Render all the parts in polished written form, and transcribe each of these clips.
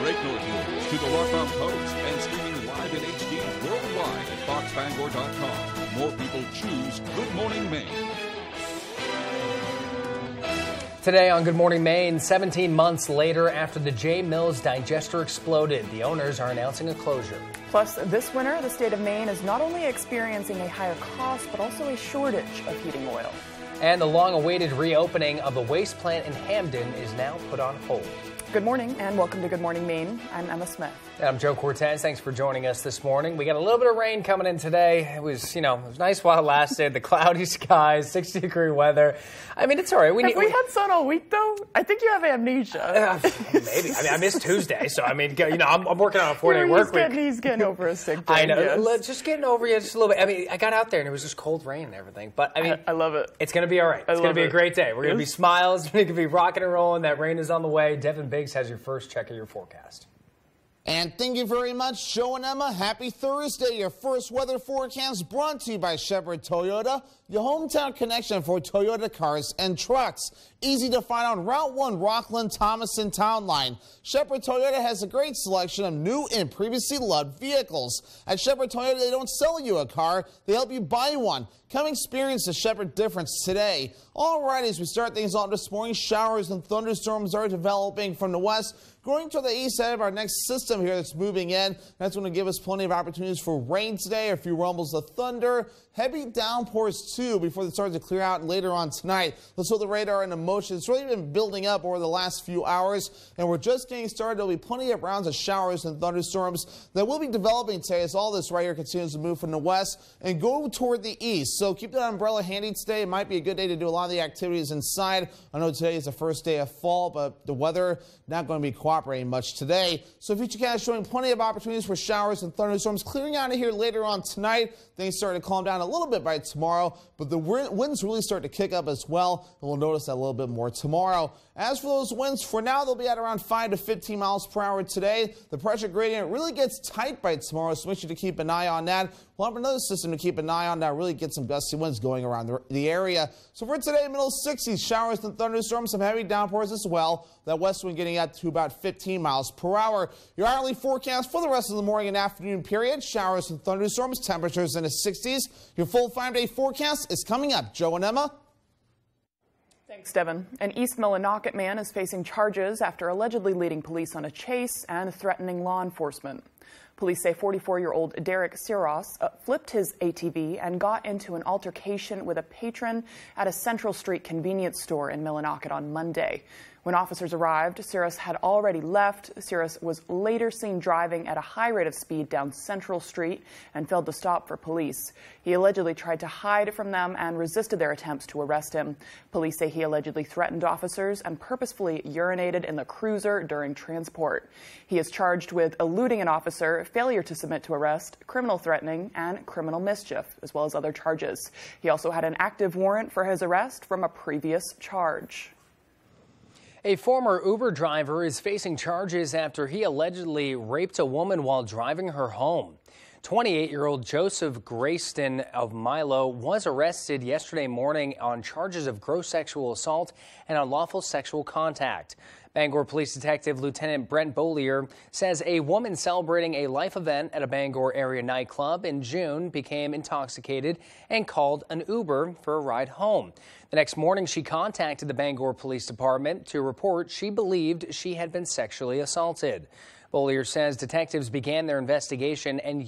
break news to the Rockbound Post and streaming live in HD worldwide at foxbangor.com. More people choose Good Morning Maine. Today on Good Morning Maine, 17 months later after the J. Mills digester exploded, the owners are announcing a closure. Plus, this winter, the state of Maine is not only experiencing a higher cost, but also a shortage of heating oil. And the long-awaited reopening of the waste plant in Hamden is now put on hold. Good morning and welcome to Good Morning Maine. I'm Emma Smith. And I'm Joe Cortez. Thanks for joining us this morning. We got a little bit of rain coming in today. It was, it was nice while it lasted. The cloudy skies, 60-degree weather. I mean, it's all right. Have we had sun all week, though? I think you have amnesia. Maybe. I missed Tuesday, so I'm working on a 4-day work week. He's getting over a sick day. I know. Yes. Just getting over you just a little bit. I got out there and it was just cold rain and everything. But I love it. It's going to be all right. It's going to be a great day. We're going to be smiles. We're going to be rocking and rolling. That rain is on the way. Devin Biggs has your first check of your forecast. And thank you very much, Joe and Emma. Happy Thursday. Your first weather forecast brought to you by Shepherd Toyota, your hometown connection for Toyota cars and trucks. Easy to find on Route 1 Rockland Thomason Town Line. Shepherd Toyota has a great selection of new and previously loved vehicles. At Shepherd Toyota, they don't sell you a car, they help you buy one. Come experience the Shepherd difference today. All right, as we start things off this morning, showers and thunderstorms are developing from the west, going to the east side of our next system here that's moving in. That's going to give us plenty of opportunities for rain today, a few rumbles of thunder, heavy downpours too before they start to clear out later on tonight. Let's hold the radar into motion. It's really been building up over the last few hours, and we're just getting started. There'll be plenty of rounds of showers and thunderstorms that will be developing today as all this right here continues to move from the west and go toward the east. So keep that umbrella handy today. It might be a good day to do a lot of the activities inside. I know today is the first day of fall, but the weather not going to be cooperating much today. So Futurecast showing plenty of opportunities for showers and thunderstorms clearing out of here later on tonight. Things start to calm down a little bit by tomorrow, but the winds really start to kick up as well, and we'll notice that a little bit more tomorrow. As for those winds, for now, they'll be at around 5 to 15 miles per hour today. The pressure gradient really gets tight by tomorrow, so make sure to keep an eye on that. We'll have another system to keep an eye on that really get some gusty winds going around the area. So for today, middle 60s, showers and thunderstorms, some heavy downpours as well. That west wind getting up to about 15 miles per hour. Your hourly forecast for the rest of the morning and afternoon period, showers and thunderstorms, temperatures in the 60s. Your full 5-day forecast is coming up. Joe and Emma. Thanks, Devin. An East Millinocket man is facing charges after allegedly leading police on a chase and threatening law enforcement. Police say 44-year-old Derek Siros flipped his ATV and got into an altercation with a patron at a Central Street convenience store in Millinocket on Monday. When officers arrived, Siros had already left. Siros was later seen driving at a high rate of speed down Central Street and failed to stop for police. He allegedly tried to hide from them and resisted their attempts to arrest him. Police say he allegedly threatened officers and purposefully urinated in the cruiser during transport. He is charged with eluding an officer, failure to submit to arrest, criminal threatening, and criminal mischief, as well as other charges. He also had an active warrant for his arrest from a previous charge. A former Uber driver is facing charges after he allegedly raped a woman while driving her home. 28-year-old Joseph Grayston of Milo was arrested yesterday morning on charges of gross sexual assault and unlawful sexual contact. Bangor Police Detective Lieutenant Brent Beaulier says a woman celebrating a life event at a Bangor area nightclub in June became intoxicated and called an Uber for a ride home. The next morning, she contacted the Bangor Police Department to report she believed she had been sexually assaulted. Beaulier says detectives began their investigation and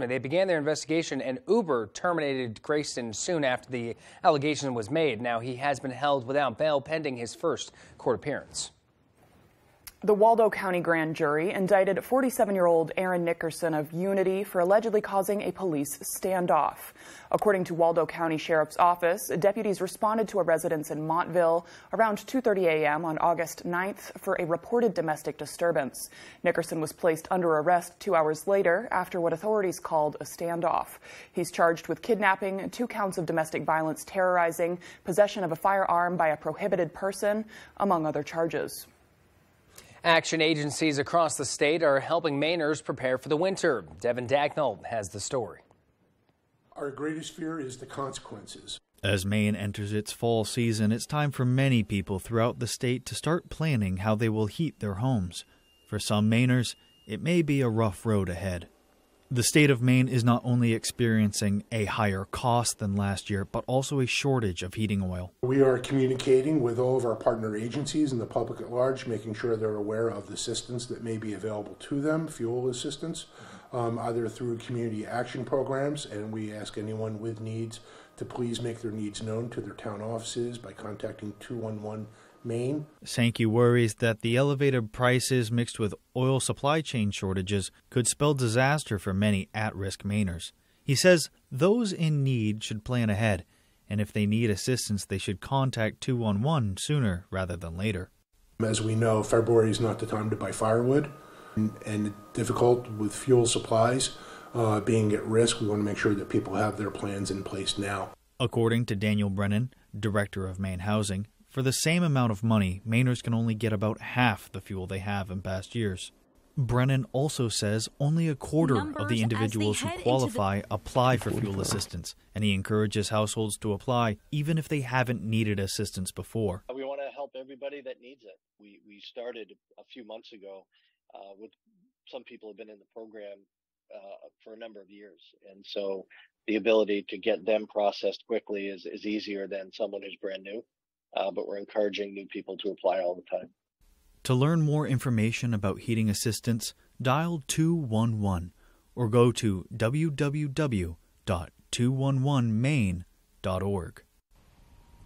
they began their investigation and Uber terminated Grayston soon after the allegation was made. Now he has been held without bail pending his first court appearance. The Waldo County grand jury indicted 47-year-old Aaron Nickerson of Unity for allegedly causing a police standoff. According to Waldo County Sheriff's Office, deputies responded to a residence in Montville around 2:30 a.m. on August 9th for a reported domestic disturbance. Nickerson was placed under arrest 2 hours later after what authorities called a standoff. He's charged with kidnapping, 2 counts of domestic violence, terrorizing, possession of a firearm by a prohibited person, among other charges. Action agencies across the state are helping Mainers prepare for the winter. Devin Dagnall has the story. Our greatest fear is the consequences. As Maine enters its fall season, it's time for many people throughout the state to start planning how they will heat their homes. For some Mainers, it may be a rough road ahead. The state of Maine is not only experiencing a higher cost than last year, but also a shortage of heating oil. We are communicating with all of our partner agencies and the public at large, making sure they're aware of the assistance that may be available to them, fuel assistance, either through community action programs, and we ask anyone with needs to please make their needs known to their town offices by contacting 211 Maine. Sankey worries that the elevated prices mixed with oil supply chain shortages could spell disaster for many at-risk Mainers. He says those in need should plan ahead, and if they need assistance, they should contact 211 sooner rather than later. As we know, February is not the time to buy firewood, and difficult with fuel supplies being at risk. We want to make sure that people have their plans in place now. According to Daniel Brennan, director of Maine Housing, for the same amount of money, Mainers can only get about half the fuel they have in past years. Brennan also says only a quarter of the individuals who qualify apply for fuel assistance, and he encourages households to apply even if they haven't needed assistance before. We want to help everybody that needs it. We started a few months ago with some people have been in the program for a number of years, and so the ability to get them processed quickly is easier than someone who's brand new. But we're encouraging new people to apply all the time. To learn more information about heating assistance, dial 211 or go to www.211maine.org.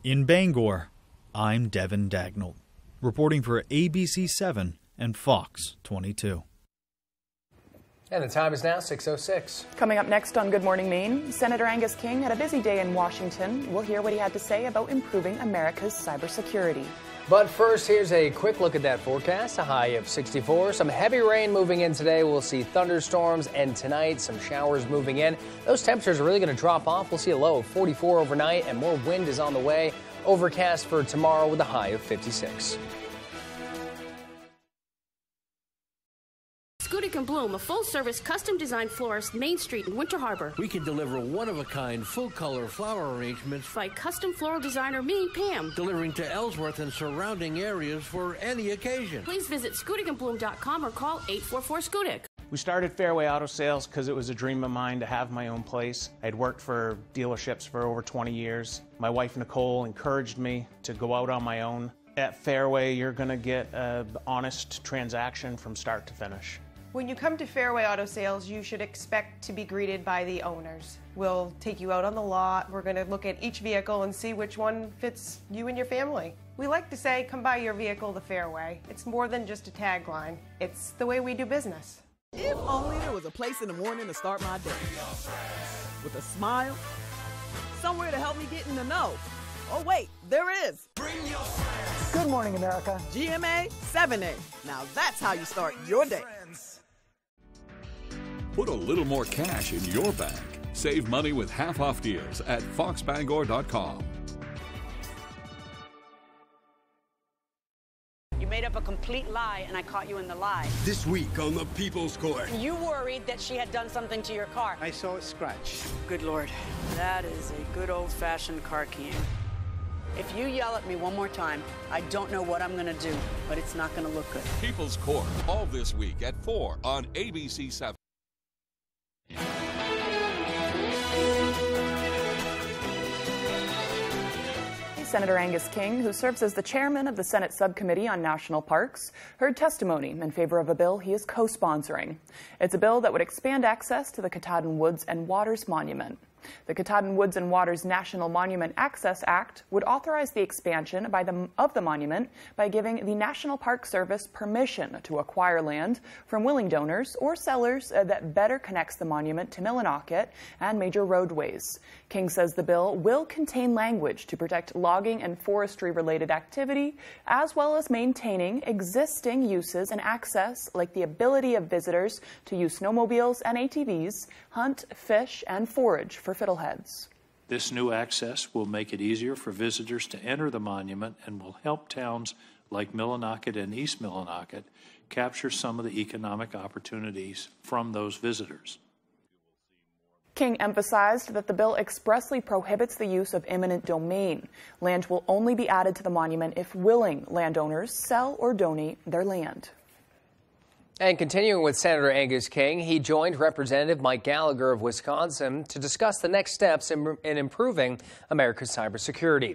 In Bangor, I'm Devin Dagnall, reporting for ABC7 and Fox 22. And the time is now 6:06. Coming up next on Good Morning Maine, Senator Angus King had a busy day in Washington. We'll hear what he had to say about improving America's cybersecurity. But first, here's a quick look at that forecast. A high of 64. Some heavy rain moving in today. We'll see thunderstorms, and tonight some showers moving in. Those temperatures are really going to drop off. We'll see a low of 44 overnight, and more wind is on the way. Overcast for tomorrow with a high of 56. Scudic & Bloom, a full-service, custom-designed florist, Main Street in Winter Harbor. We can deliver one-of-a-kind, full-color flower arrangements By custom floral designer me, Pam. delivering to Ellsworth and surrounding areas for any occasion. Please visit scudicandbloom.com or call 844-SCUDIC. We started Fairway Auto Sales because it was a dream of mine to have my own place. I'd worked for dealerships for over 20 years. My wife, Nicole, encouraged me to go out on my own. At Fairway, you're going to get an honest transaction from start to finish. When you come to Fairway Auto Sales, you should expect to be greeted by the owners. We'll take you out on the lot. We're going to look at each vehicle and see which one fits you and your family. We like to say, come buy your vehicle the Fairway. It's more than just a tagline. It's the way we do business. If only there was a place in the morning to start my day. With a smile, somewhere to help me get in the know. Oh wait, there is. Good morning, America. GMA 7A. Now that's how you start your day. Put a little more cash in your bank. Save money with half-off deals at foxbangor.com. You made up a complete lie, and I caught you in the lie. This week on the People's Court. You worried that she had done something to your car. I saw it scratch. Good Lord. That is a good old-fashioned car keying. If you yell at me one more time, I don't know what I'm going to do, but it's not going to look good. People's Court, all this week at 4 on ABC7. Senator Angus King, who serves as the chairman of the Senate Subcommittee on National Parks, heard testimony in favor of a bill he is co-sponsoring. It's a bill that would expand access to the Katahdin Woods and Waters Monument. The Katahdin Woods and Waters National Monument Access Act would authorize the expansion of the monument by giving the National Park Service permission to acquire land from willing donors or sellers that better connects the monument to Millinocket and major roadways. King says the bill will contain language to protect logging and forestry-related activity, as well as maintaining existing uses and access, like the ability of visitors to use snowmobiles and ATVs, hunt, fish, and forage for fiddleheads. This new access will make it easier for visitors to enter the monument and will help towns like Millinocket and East Millinocket capture some of the economic opportunities from those visitors. King emphasized that the bill expressly prohibits the use of eminent domain. Land will only be added to the monument if willing landowners sell or donate their land. And continuing with Senator Angus King, he joined Representative Mike Gallagher of Wisconsin to discuss the next steps in improving America's cybersecurity.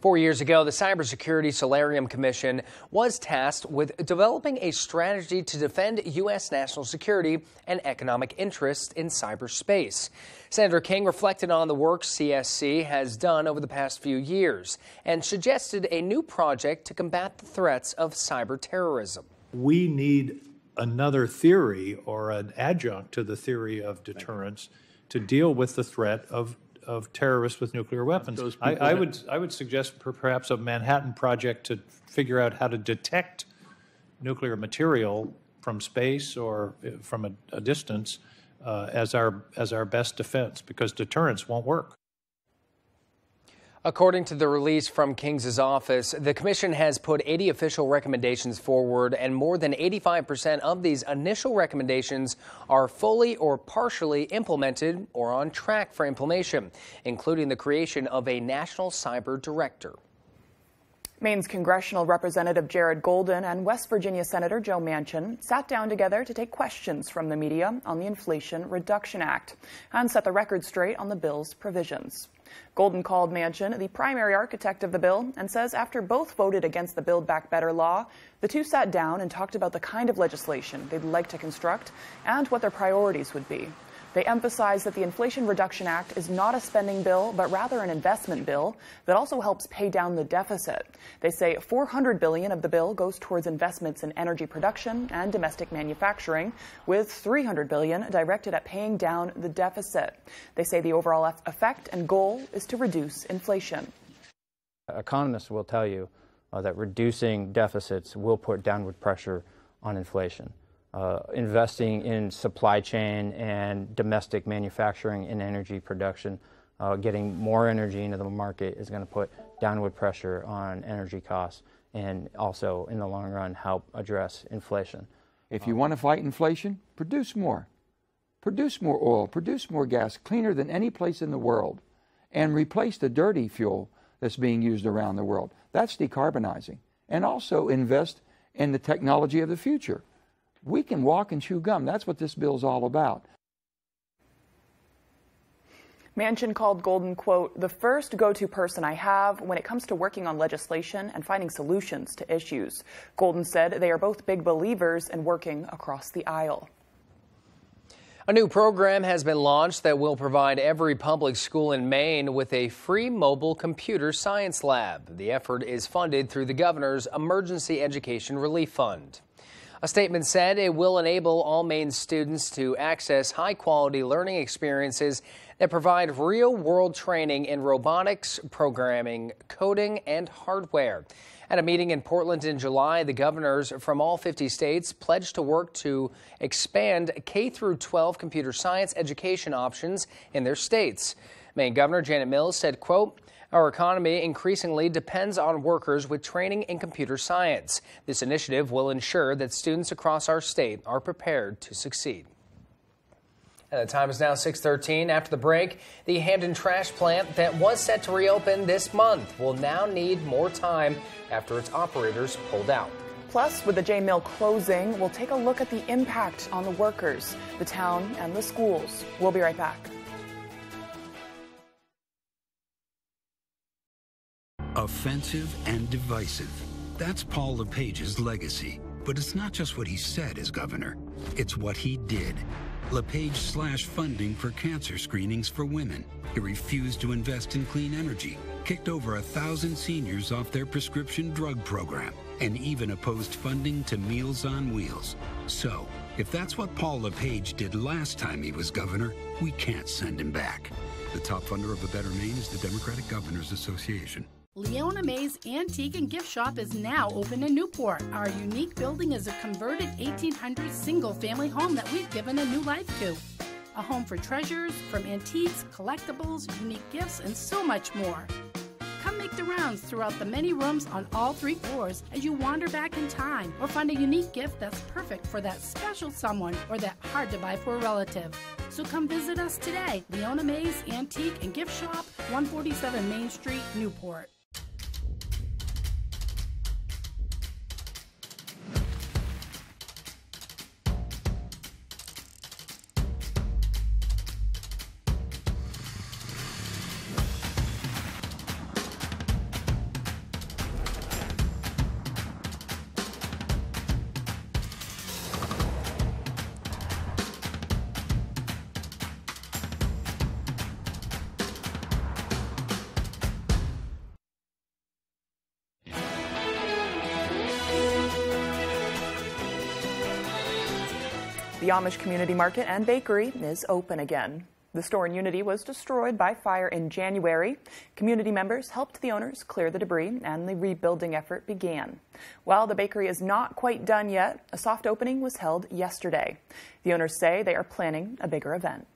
4 years ago, the Cybersecurity Solarium Commission was tasked with developing a strategy to defend U.S. national security and economic interests in cyberspace. Senator King reflected on the work CSC has done over the past few years and suggested a new project to combat the threats of cyber terrorism. We need another theory or an adjunct to the theory of deterrence to deal with the threat of terrorists with nuclear weapons. I would suggest perhaps a Manhattan Project to figure out how to detect nuclear material from space or from a distance as our best defense, because deterrence won't work. According to the release from King's office, the commission has put 80 official recommendations forward, and more than 85% of these initial recommendations are fully or partially implemented or on track for implementation, including the creation of a national cyber director. Maine's congressional representative Jared Golden and West Virginia Senator Joe Manchin sat down together to take questions from the media on the Inflation Reduction Act and set the record straight on the bill's provisions. Golden called Manchin the primary architect of the bill and says after both voted against the Build Back Better law, the two sat down and talked about the kind of legislation they'd like to construct and what their priorities would be. They emphasize that the Inflation Reduction Act is not a spending bill, but rather an investment bill that also helps pay down the deficit. They say $400 billion of the bill goes towards investments in energy production and domestic manufacturing, with $300 billion directed at paying down the deficit. They say the overall effect and goal is to reduce inflation. Economists will tell you that reducing deficits will put downward pressure on inflation. Investing in supply chain and domestic manufacturing and energy production, getting more energy into the market is going to put downward pressure on energy costs and also, in the long run, help address inflation. If you want to fight inflation, produce more. Produce more oil, produce more gas, cleaner than any place in the world, and replace the dirty fuel that's being used around the world. That's decarbonizing. And also invest in the technology of the future. We can walk and chew gum. That's what this bill is all about. Manchin called Golden, quote, the first go-to person I have when it comes to working on legislation and finding solutions to issues. Golden said they are both big believers in working across the aisle. A new program has been launched that will provide every public school in Maine with a free mobile computer science lab. The effort is funded through the governor's Emergency Education Relief Fund. A statement said it will enable all Maine students to access high-quality learning experiences that provide real-world training in robotics, programming, coding, and hardware. At a meeting in Portland in July, the governors from all 50 states pledged to work to expand K-12 computer science education options in their states. Maine Governor Janet Mills said, quote, our economy increasingly depends on workers with training in computer science. This initiative will ensure that students across our state are prepared to succeed. And the time is now 6:13. After the break, the Hamden trash plant that was set to reopen this month will now need more time after its operators pulled out. Plus, with the J Mill closing, we'll take a look at the impact on the workers, the town, and the schools. We'll be right back. Offensive and divisive. That's Paul LePage's legacy. But it's not just what he said as governor. It's what he did. LePage slashed funding for cancer screenings for women. He refused to invest in clean energy, kicked over 1,000 seniors off their prescription drug program, and even opposed funding to Meals on Wheels. So, if that's what Paul LePage did last time he was governor, we can't send him back. The top funder of A Better Maine is the Democratic Governors Association. Leona May's Antique and Gift Shop is now open in Newport. Our unique building is a converted 1800s single-family home that we've given a new life to. A home for treasures, from antiques, collectibles, unique gifts, and so much more. Come make the rounds throughout the many rooms on all 3 floors as you wander back in time or find a unique gift that's perfect for that special someone or that hard-to-buy for relative. So come visit us today. Leona Mays Antique and Gift Shop, 147 Main Street, Newport. The Amish Community Market and Bakery is open again. The store in Unity was destroyed by fire in January. Community members helped the owners clear the debris, and the rebuilding effort began. While the bakery is not quite done yet, a soft opening was held yesterday. The owners say they are planning a bigger event.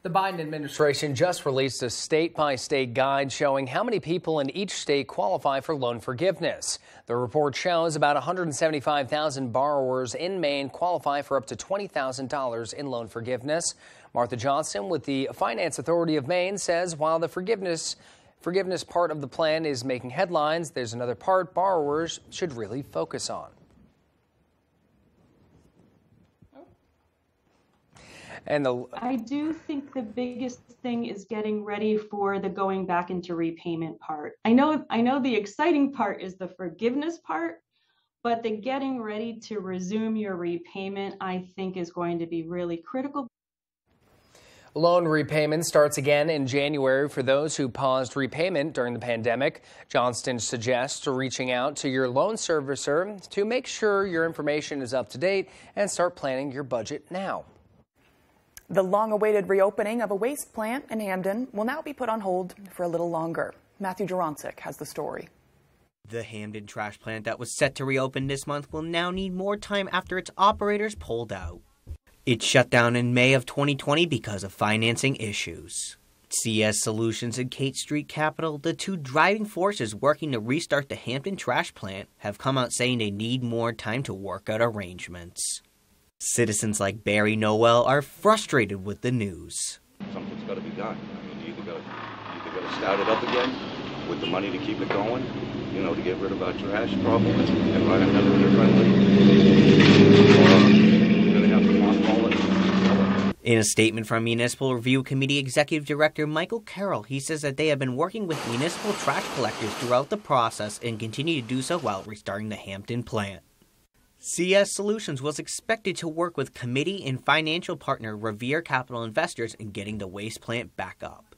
The Biden administration just released a state-by-state guide showing how many people in each state qualify for loan forgiveness. The report shows about 175,000 borrowers in Maine qualify for up to $20,000 in loan forgiveness. Martha Johnson with the Finance Authority of Maine says while the forgiveness part of the plan is making headlines, there's another part borrowers should really focus on. I do think the biggest thing is getting ready for the going back into repayment part. I know the exciting part is the forgiveness part, but the getting ready to resume your repayment, I think, is going to be really critical. Loan repayment starts again in January for those who paused repayment during the pandemic. Johnston suggests reaching out to your loan servicer to make sure your information is up to date and start planning your budget now. The long-awaited reopening of a waste plant in Hamden will now be put on hold for a little longer. Matthew Jurancic has the story. The Hamden trash plant that was set to reopen this month will now need more time after its operators pulled out. It shut down in May of 2020 because of financing issues. CS Solutions and Kate Street Capital, the two driving forces working to restart the Hamden trash plant, have come out saying they need more time to work out arrangements. Citizens like Barry Noel are frustrated with the news. Something's got to be done. I mean, you either got to start it up again with the money to keep it going, you know, to get rid of our trash problem and run it another friendly, or you're going to have to mothball it. In a statement from Municipal Review Committee Executive Director Michael Carroll, he says that they have been working with municipal trash collectors throughout the process and continue to do so while restarting the Hamden plant. CS Solutions was expected to work with committee and financial partner Revere Capital Investors in getting the waste plant back up.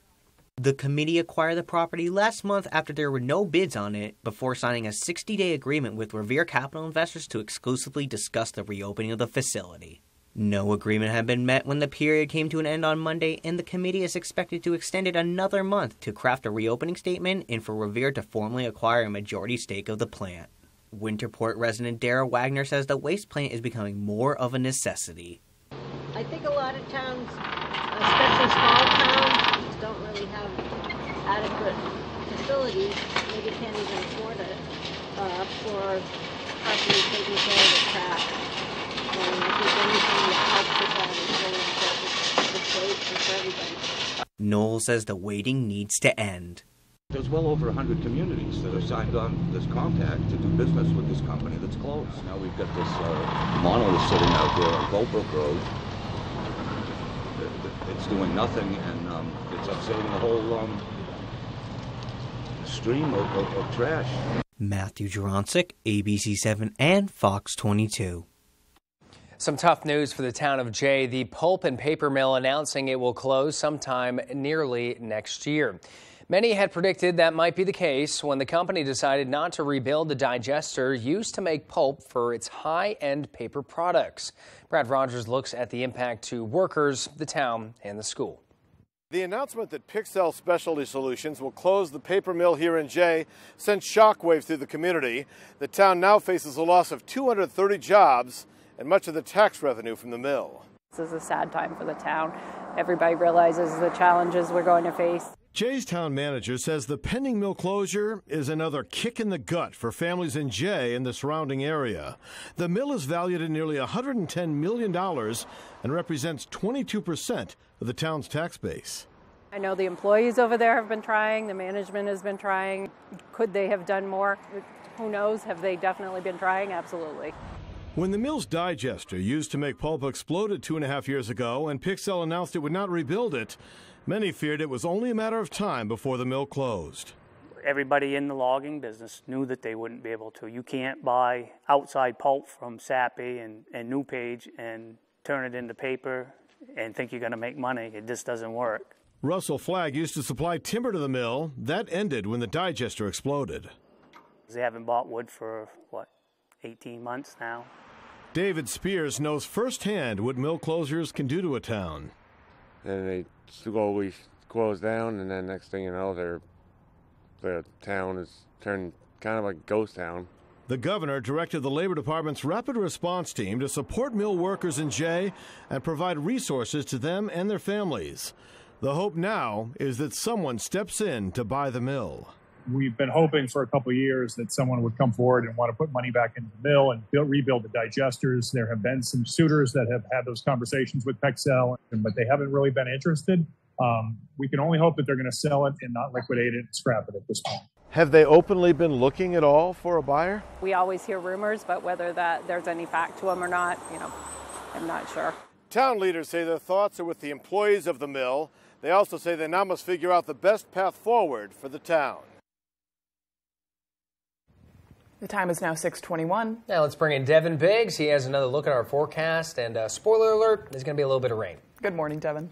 The committee acquired the property last month after there were no bids on it before signing a 60-day agreement with Revere Capital Investors to exclusively discuss the reopening of the facility. No agreement had been met when the period came to an end on Monday, and the committee is expected to extend it another month to craft a reopening statement and for Revere to formally acquire a majority stake of the plant. Winterport resident Dara Wagner says the waste plant is becoming more of a necessity. I think a lot of towns, especially small towns, don't really have adequate facilities. Maybe can't even afford it for properly taking care of the trash. And I think anything that helps with that is really important for the state and for everybody. Noel says the waiting needs to end. There's well over 100 communities that have signed on this compact to do business with this company that's closed. Now we've got this monolith sitting out there on Colebrook Road. It's doing nothing, and it's upsetting the whole stream of trash. Matthew Jurancic, ABC7 and Fox 22. Some tough news for the town of Jay. The pulp and paper mill announcing it will close sometime nearly next year. Many had predicted that might be the case when the company decided not to rebuild the digester used to make pulp for its high-end paper products. Brad Rogers looks at the impact to workers, the town, and the school. The announcement that Pixel Specialty Solutions will close the paper mill here in Jay sent shockwaves through the community. The town now faces a loss of 230 jobs and much of the tax revenue from the mill. This is a sad time for the town. Everybody realizes the challenges we're going to face. Jay's town manager says the pending mill closure is another kick in the gut for families in Jay and the surrounding area. The mill is valued at nearly $110 million and represents 22% of the town's tax base. I know the employees over there have been trying, the management has been trying. Could they have done more? Who knows? Have they definitely been trying? Absolutely. When the mill's digester used to make pulp exploded 2.5 years ago and Pixel announced it would not rebuild it, many feared it was only a matter of time before the mill closed. Everybody in the logging business knew that they wouldn't be able to. You can't buy outside pulp from Sappi and NewPage and turn it into paper and think you're going to make money. It just doesn't work. Russell Flagg used to supply timber to the mill. That ended when the digester exploded. They haven't bought wood for, 18 months now. David Spears knows firsthand what mill closures can do to a town. And they slowly close down, and then next thing you know, the town is turned kind of like a ghost town. The governor directed the Labor Department's rapid response team to support mill workers in Jay and provide resources to them and their families. The hope now is that someone steps in to buy the mill. We've been hoping for a couple of years that someone would come forward and want to put money back into the mill and rebuild the digesters. There have been some suitors that have had those conversations with Pexel, but they haven't really been interested. We can only hope that they're going to sell it and not liquidate it and scrap it at this point. Have they openly been looking at all for a buyer? We always hear rumors, but whether there's any fact to them or not, I'm not sure. Town leaders say their thoughts are with the employees of the mill. They also say they now must figure out the best path forward for the town. The time is now 6:21. Now let's bring in Devin Biggs. He has another look at our forecast, and spoiler alert, there's going to be a little bit of rain. Good morning, Devin.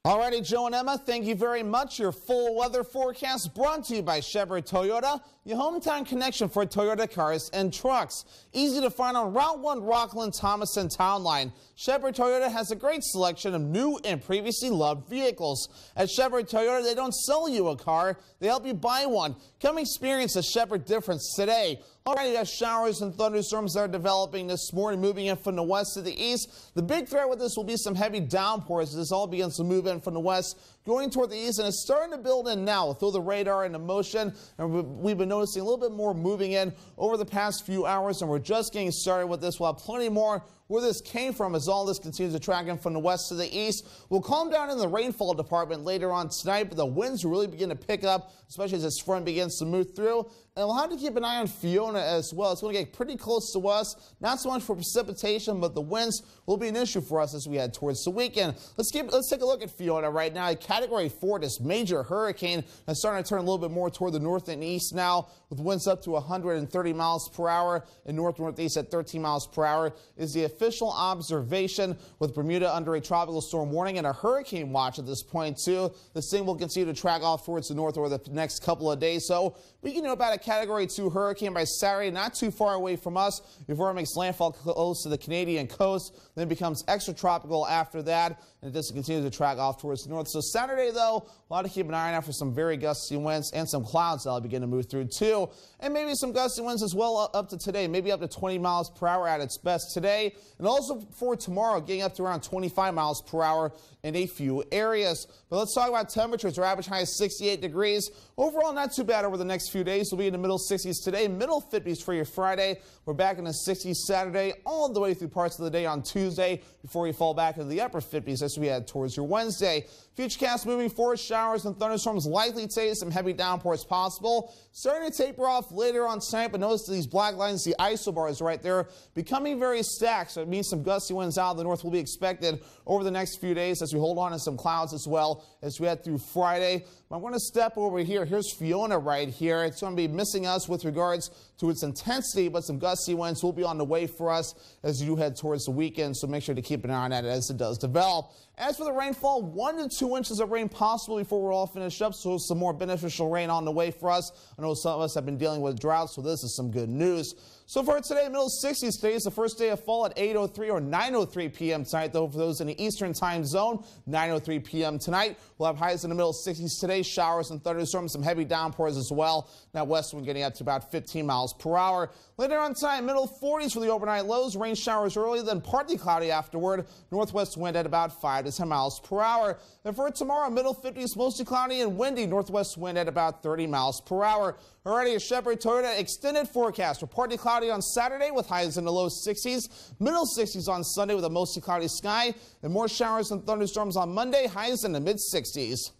Alrighty, Joe and Emma, thank you very much. Your full weather forecast brought to you by Shepherd Toyota, your hometown connection for Toyota cars and trucks. Easy to find on Route 1 Rockland, Thomas, and Town Line. Shepherd Toyota has a great selection of new and previously loved vehicles. At Shepherd Toyota, they don't sell you a car, they help you buy one. Come experience the Shepherd difference today. Already got showers and thunderstorms that are developing this morning, moving in from the west to the east. The big threat with this will be some heavy downpours as this all begins to move in from the west, going toward the east, and it's starting to build in now. Through the radar into motion, and we've been noticing a little bit more moving in over the past few hours, and we're just getting started with this. We'll have plenty more where this came from as all this continues to track in from the west to the east. We'll calm down in the rainfall department later on tonight, but the winds will really begin to pick up, especially as this front begins to move through. And we'll have to keep an eye on Fiona as well. It's going to get pretty close to us. Not so much for precipitation, but the winds will be an issue for us as we head towards the weekend. Let's take a look at Fiona right now. A Category 4, this major hurricane, is starting to turn a little bit more toward the north and east now, with winds up to 130 miles per hour and north-northeast at 13 miles per hour is the official observation, with Bermuda under a tropical storm warning and a hurricane watch at this point too. This thing will continue to track off towards the north over the next couple of days. So we can know about a Category 2 hurricane by Saturday, not too far away from us, before it makes landfall close to the Canadian coast, then becomes extratropical after that, and it just continues to track off towards the north. So Saturday, though, we'll have to keep an eye out for some very gusty winds and some clouds that'll begin to move through too, and maybe some gusty winds as well up to today, maybe up to 20 miles per hour at its best today, and also for tomorrow, getting up to around 25 miles per hour in a few areas. But let's talk about temperatures. Our average high is 68 degrees. Overall, not too bad over the next few days. We'll be in the middle 60s today, middle 50s for your Friday. We're back in the 60s Saturday, all the way through parts of the day on Tuesday, before we fall back into the upper 50s as we head towards your Wednesday. Futurecast moving forward, showers and thunderstorms likely today, some heavy downpours possible. Starting to taper off later on tonight, but notice these black lines, the isobars right there, becoming very stacked, so it means some gusty winds out of the north will be expected over the next few days as we hold on to some clouds as well as we head through Friday. I'm going to step over here. Here's Fiona right here. It's going to be missing us with regards to its intensity, but some gusty winds will be on the way for us as you head towards the weekend, so make sure to keep an eye on that as it does develop. As for the rainfall, 1 to 2 inches of rain possible before we're all finished up, so some more beneficial rain on the way for us. I know some of us have been dealing with drought, so this is some good news. So far today, middle 60s today is the first day of fall at 8:03 or 9:03 p.m. tonight, though for those in the eastern time zone, 9:03 p.m. tonight. We'll have highs in the middle 60s today. today. Showers and thunderstorms, some heavy downpours as well. Now west wind getting up to about 15 miles per hour. Later on tonight, middle 40s for the overnight lows. Rain showers early, then partly cloudy afterward. Northwest wind at about 5 to 10 miles per hour. And for tomorrow, middle 50s, mostly cloudy and windy. Northwest wind at about 30 miles per hour. Already a Chevrolet Toyota extended forecast for partly cloudy on Saturday with highs in the low 60s. Middle 60s on Sunday with a mostly cloudy sky. And more showers and thunderstorms on Monday, highs in the mid 60s.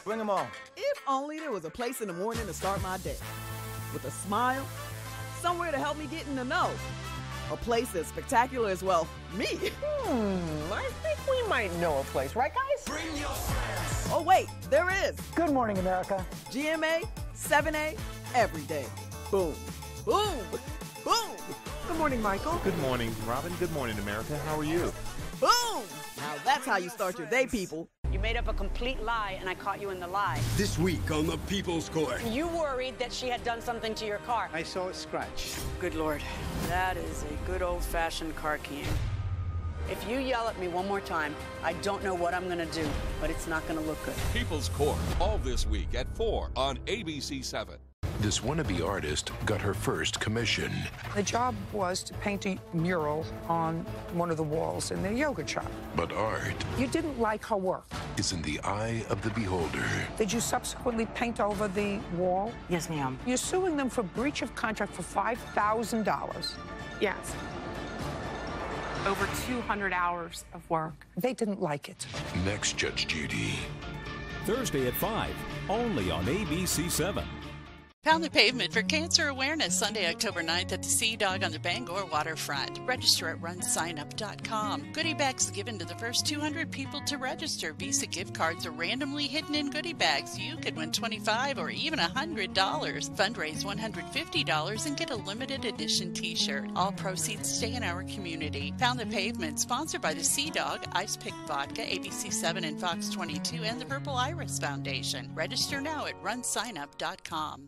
Bring them on. If only there was a place in the morning to start my day. With a smile, somewhere to help me get in the know. A place as spectacular as, well, me. I think we might know a place, right, guys? Bring your friends. Oh, wait, there is. Good morning, America. GMA, 7A, every day. Boom, boom, boom. Good morning, Michael. Good morning, Robin. Good morning, America. How are you? Boom! Now that's how you start your day, people. You made up a complete lie, and I caught you in the lie. This week on the People's Court. You worried that she had done something to your car. I saw it scratch. Good Lord. That is a good old-fashioned car keying. If you yell at me one more time, I don't know what I'm going to do, but it's not going to look good. People's Court, all this week at 4 on ABC 7. This wannabe artist got her first commission. The job was to paint a mural on one of the walls in the yoga shop. But art You didn't like her work. is in the eye of the beholder. Did you subsequently paint over the wall? Yes, ma'am. You're suing them for breach of contract for $5,000. Yes. Over 200 hours of work. They didn't like it. Next, Judge Judy. Thursday at 5, only on ABC 7. Pound the pavement for Cancer Awareness Sunday, October 9th at the Sea Dog on the Bangor waterfront. Register at runsignup.com. Goodie bags given to the first 200 people to register. Visa gift cards are randomly hidden in goodie bags. You could win $25 or even $100. Fundraise $150 and get a limited edition t-shirt. All proceeds stay in our community. Pound the Pavement, sponsored by the Sea Dog, Ice Pick Vodka, ABC 7 and Fox 22, and the Purple Iris Foundation. Register now at runsignup.com.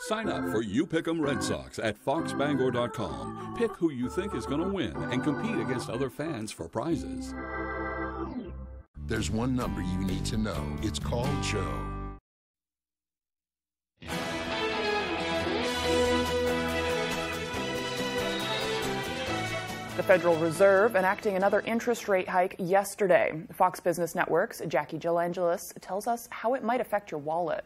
Sign up for You Pick 'em Red Sox at foxbangor.com. Pick who you think is going to win and compete against other fans for prizes. There's one number you need to know. It's called Joe. The Federal Reserve enacting another interest rate hike yesterday. Fox Business Network's Jackie Gillangelis tells us how it might affect your wallet.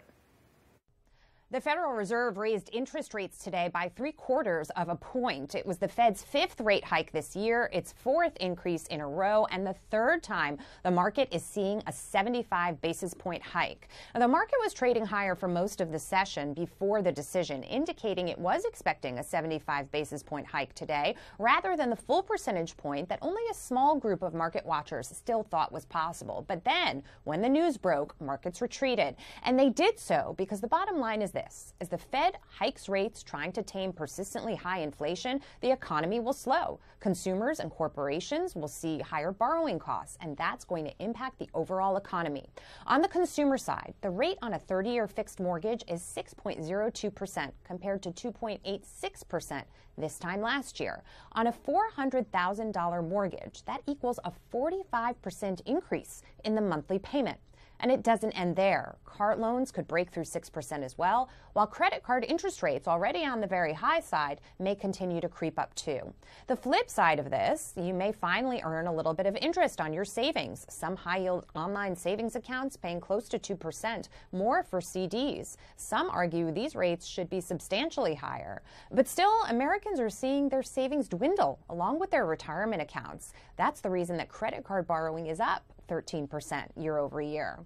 The Federal Reserve raised interest rates today by 3/4 of a point. It was the Fed's 5th rate hike this year, its 4th increase in a row, and the 3rd time the market is seeing a 75 basis point hike. Now, the market was trading higher for most of the session before the decision, indicating it was expecting a 75 basis point hike today, rather than the full percentage point that only a small group of market watchers still thought was possible. But then, when the news broke, markets retreated. And they did so because the bottom line is this. As the Fed hikes rates trying to tame persistently high inflation, the economy will slow. Consumers and corporations will see higher borrowing costs, and that's going to impact the overall economy. On the consumer side, the rate on a 30-year fixed mortgage is 6.02% compared to 2.86% this time last year. On a $400,000 mortgage, that equals a 45% increase in the monthly payment. And it doesn't end there. Car loans could break through 6% as well, while credit card interest rates, already on the very high side, may continue to creep up too. The flip side of this, you may finally earn a little bit of interest on your savings. Some high-yield online savings accounts paying close to 2%, more for CDs. Some argue these rates should be substantially higher. But still, Americans are seeing their savings dwindle, along with their retirement accounts. That's the reason that credit card borrowing is up 13% year over year.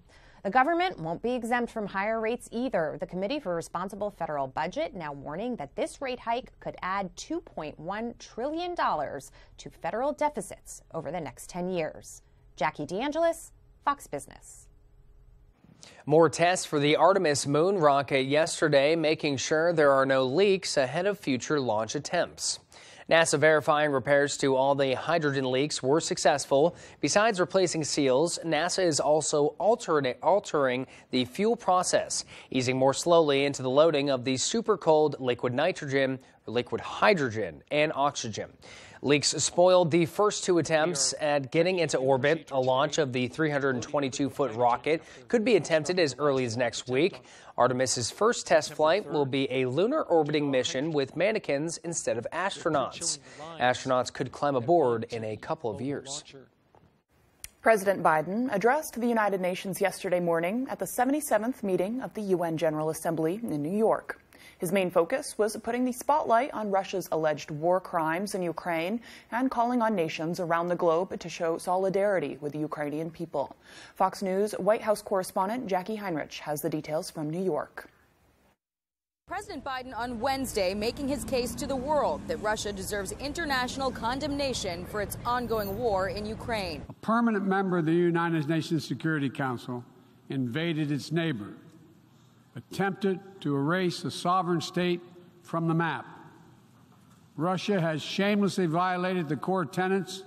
The government won't be exempt from higher rates either. The Committee for Responsible Federal Budget now warning that this rate hike could add $2.1 trillion to federal deficits over the next 10 years. Jackie DeAngelis, Fox Business. More tests for the Artemis moon rocket yesterday, making sure there are no leaks ahead of future launch attempts. NASA verifying repairs to all the hydrogen leaks were successful. Besides replacing seals, NASA is also altering the fuel process, easing more slowly into the loading of the super cold liquid nitrogen, or liquid hydrogen, and oxygen. Leaks spoiled the first two attempts at getting into orbit. A launch of the 322-foot rocket could be attempted as early as next week. Artemis's first test flight will be a lunar orbiting mission with mannequins instead of astronauts. Astronauts could climb aboard in a couple of years. President Biden addressed the United Nations yesterday morning at the 77th meeting of the UN General Assembly in New York. His main focus was putting the spotlight on Russia's alleged war crimes in Ukraine and calling on nations around the globe to show solidarity with the Ukrainian people. Fox News White House correspondent Jackie Heinrich has the details from New York. President Biden on Wednesday making his case to the world that Russia deserves international condemnation for its ongoing war in Ukraine. A permanent member of the United Nations Security Council invaded its neighbor, attempted to erase a sovereign state from the map. Russia has shamelessly violated the core tenets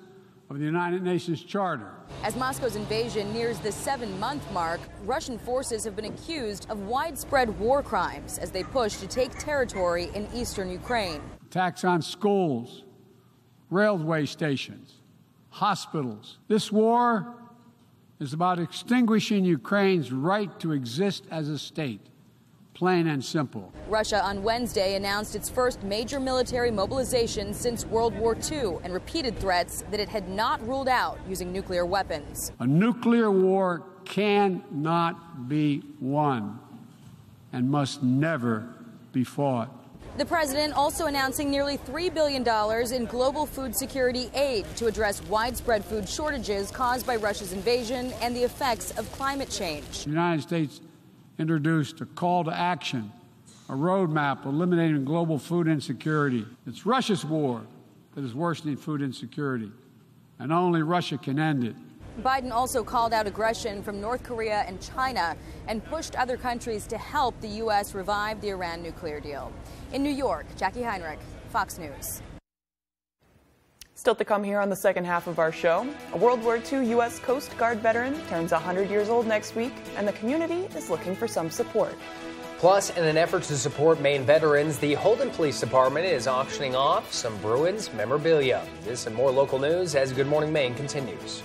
of the United Nations Charter. As Moscow's invasion nears the 7-month mark, Russian forces have been accused of widespread war crimes as they push to take territory in eastern Ukraine. Attacks on schools, railway stations, hospitals. This war is about extinguishing Ukraine's right to exist as a state. Plain and simple. Russia on Wednesday announced its first major military mobilization since World War II and repeated threats that it had not ruled out using nuclear weapons. A nuclear war cannot be won and must never be fought. The president also announcing nearly $3 billion in global food security aid to address widespread food shortages caused by Russia's invasion and the effects of climate change. The United States introduced a call to action, a roadmap eliminating global food insecurity. It's Russia's war that is worsening food insecurity, and only Russia can end it. Biden also called out aggression from North Korea and China and pushed other countries to help the U.S. revive the Iran nuclear deal. In New York, Jackie Heinrich, Fox News. Still to come here on the second half of our show, a World War II U.S. Coast Guard veteran turns 100 years old next week, and the community is looking for some support. Plus, in an effort to support Maine veterans, the Holden Police Department is auctioning off some Bruins memorabilia. This and more local news as Good Morning Maine continues.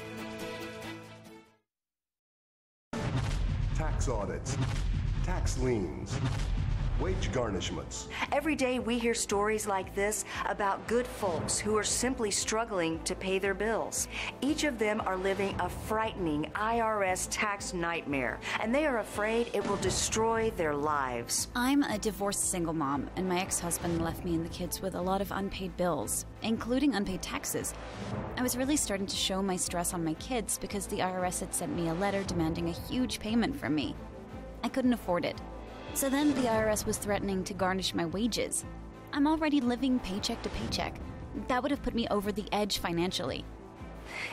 Tax audits, tax liens, wage garnishments. Every day we hear stories like this about good folks who are simply struggling to pay their bills. Each of them are living a frightening IRS tax nightmare, and they are afraid it will destroy their lives. I'm a divorced single mom, and my ex-husband left me and the kids with a lot of unpaid bills, including unpaid taxes. I was really starting to show my stress on my kids because the IRS had sent me a letter demanding a huge payment from me. I couldn't afford it. So then the IRS was threatening to garnish my wages. I'm already living paycheck to paycheck. That would have put me over the edge financially.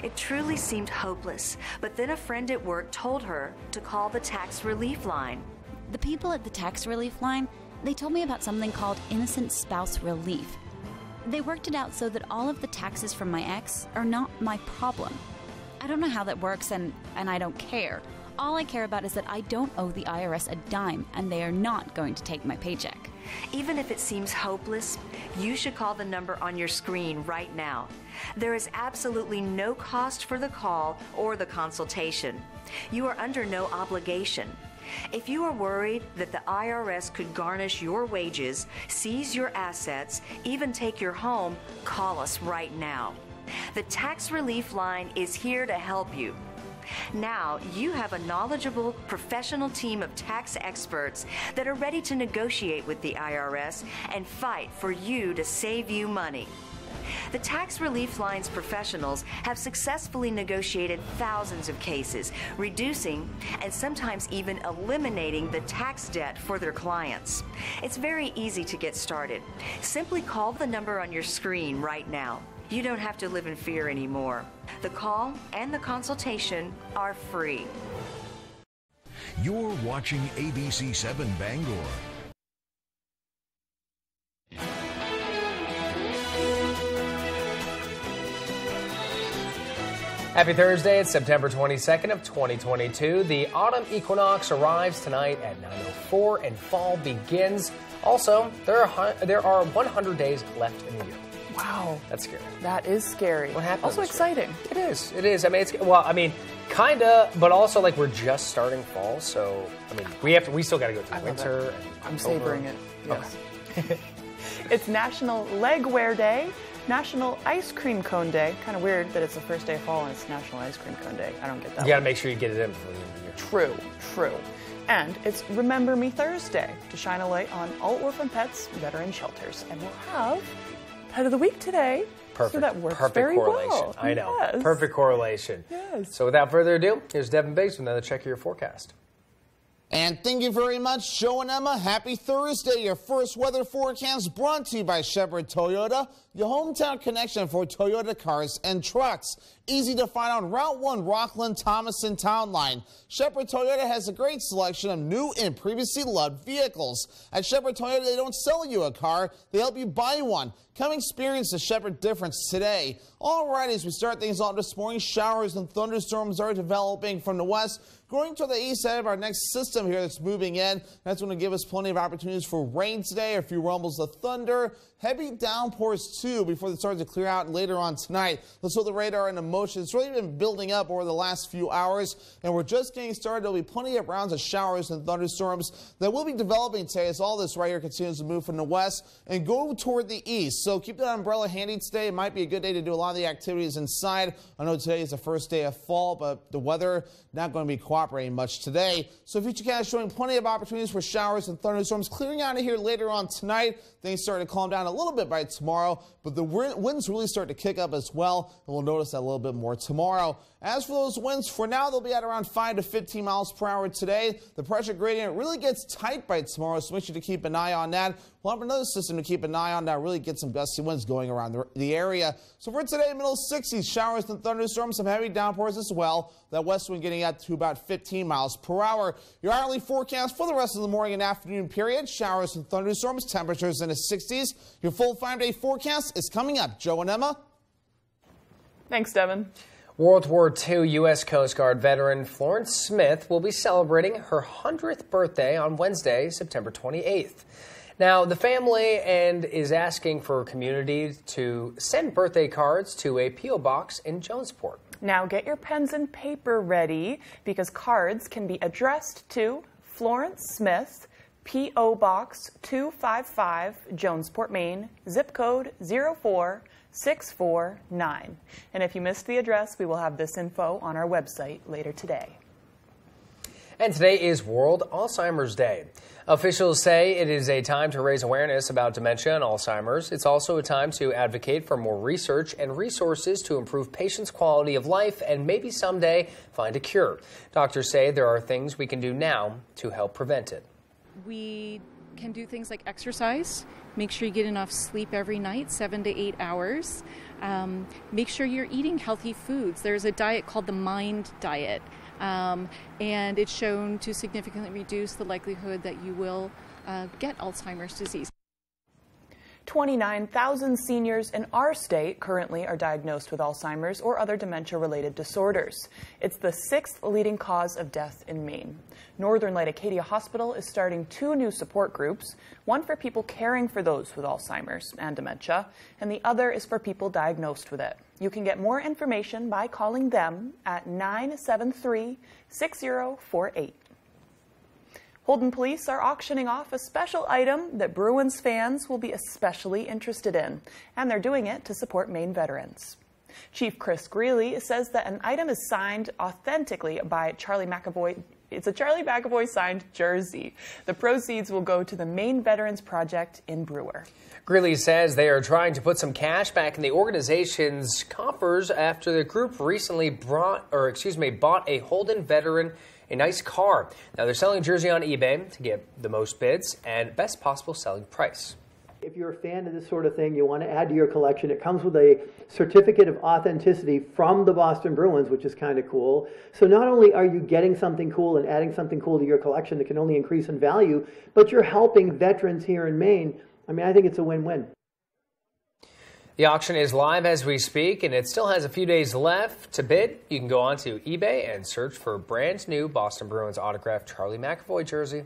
It truly seemed hopeless, but then a friend at work told her to call the tax relief line. The people at the tax relief line, they told me about something called innocent spouse relief. They worked it out so that all of the taxes from my ex are not my problem. I don't know how that works, and I don't care. All I care about is that I don't owe the IRS a dime, and they are not going to take my paycheck. Even if it seems hopeless, you should call the number on your screen right now. There is absolutely no cost for the call or the consultation. You are under no obligation. If you are worried that the IRS could garnish your wages, seize your assets, even take your home, call us right now. The Tax Relief Line is here to help you. Now you have a knowledgeable, professional team of tax experts that are ready to negotiate with the IRS and fight for you to save you money. The Tax Relief Line's professionals have successfully negotiated thousands of cases, reducing and sometimes even eliminating the tax debt for their clients. It's very easy to get started. Simply call the number on your screen right now. You don't have to live in fear anymore. The call and the consultation are free. You're watching ABC 7 Bangor. Happy Thursday. It's September 22nd of 2022. The autumn equinox arrives tonight at 9:04 and fall begins. Also, there are 100 days left in the year. Wow. That's scary. That is scary. What happened? Also exciting. It is. It is. I mean, kinda, but also like we're just starting fall, so I mean, we still got to go through winter. I'm savoring it. Yes. Okay. It's National Leg Wear Day, National Ice Cream Cone Day. Kind of weird that it's the first day of fall and it's National Ice Cream Cone Day. I don't get that. You got to make sure you get it in before the end of the year. True. And it's Remember Me Thursday to shine a light on all orphan pets, veteran shelters. And we'll have Pet of the Week today. Perfect. So that works Perfect very correlation. well. I know. Yes. Perfect correlation. Yes. So without further ado, here's Devin Biggs with another check of your forecast. And thank you very much, Joe and Emma. Happy Thursday. Your first weather forecast brought to you by Shepherd Toyota, your hometown connection for Toyota cars and trucks. Easy to find on Route 1 Rockland Thomason Town Line. Shepherd Toyota has a great selection of new and previously loved vehicles. At Shepherd Toyota, they don't sell you a car, they help you buy one. Come experience the Shepherd difference today. All right, as we start things off this morning, showers and thunderstorms are developing from the west, going to the east side of our next system here that's moving in. That's going to give us plenty of opportunities for rain today, a few rumbles of thunder, heavy downpours too before they start to clear out later on tonight. Let's throw the radar into motion. It's really been building up over the last few hours, and we're just getting started. There'll be plenty of rounds of showers and thunderstorms that will be developing today as all this right here continues to move from the west and go toward the east. So keep that umbrella handy today. It might be a good day to do a lot of the activities inside. I know today is the first day of fall, but the weather not going to be cooperating much today. So Futurecast showing plenty of opportunities for showers and thunderstorms clearing out of here later on tonight. Things start to calm down a little bit by tomorrow, but the winds really start to kick up as well, and we'll notice that a little bit more tomorrow. As for those winds, for now, they'll be at around 5 to 15 miles per hour today. The pressure gradient really gets tight by tomorrow, so make sure to keep an eye on that. We'll have another system to keep an eye on that really get some gusty winds going around the area. So for today, middle 60s, showers and thunderstorms, some heavy downpours as well. That west wind getting up to about 15 miles per hour. Your hourly forecast for the rest of the morning and afternoon period, showers and thunderstorms, temperatures in the 60s. Your full 5-day forecast is coming up. Joe and Emma. Thanks, Devin. World War II U.S. Coast Guard veteran Florence Smith will be celebrating her 100th birthday on Wednesday, September 28th. Now, the family is asking for community to send birthday cards to a P.O. box in Jonesport. Now get your pens and paper ready because cards can be addressed to Florence Smith, P.O. Box 255, Jonesport, Maine, zip code 04649. And if you missed the address, we will have this info on our website later today. And today is World Alzheimer's Day. Officials say it is a time to raise awareness about dementia and Alzheimer's. It's also a time to advocate for more research and resources to improve patients' quality of life and maybe someday find a cure. Doctors say there are things we can do now to help prevent it. We can do things like exercise. Make sure you get enough sleep every night, 7 to 8 hours. Make sure you're eating healthy foods. There's a diet called the MIND diet. And it's shown to significantly reduce the likelihood that you will get Alzheimer's disease. 29,000 seniors in our state currently are diagnosed with Alzheimer's or other dementia-related disorders. It's the 6th leading cause of death in Maine. Northern Light Acadia Hospital is starting 2 new support groups, one for people caring for those with Alzheimer's and dementia, and the other is for people diagnosed with it. You can get more information by calling them at 973-6048. Holden Police are auctioning off a special item that Bruins fans will be especially interested in, and they're doing it to support Maine veterans. Chief Chris Greeley says that an item is signed authentically by Charlie McAvoy. It's a Charlie McAvoy signed jersey. The proceeds will go to the Maine Veterans Project in Brewer. Greeley says they are trying to put some cash back in the organization's coffers after the group recently bought a Holden veteran a nice car. Now they're selling a jersey on eBay to get the most bids and best possible selling price. If you're a fan of this sort of thing, you want to add to your collection, it comes with a certificate of authenticity from the Boston Bruins, which is kind of cool. So not only are you getting something cool and adding something cool to your collection that can only increase in value, but you're helping veterans here in Maine. I mean, I think it's a win-win. The auction is live as we speak, and it still has a few days left to bid. You can go onto eBay and search for a brand new Boston Bruins autographed Charlie McAvoy jersey.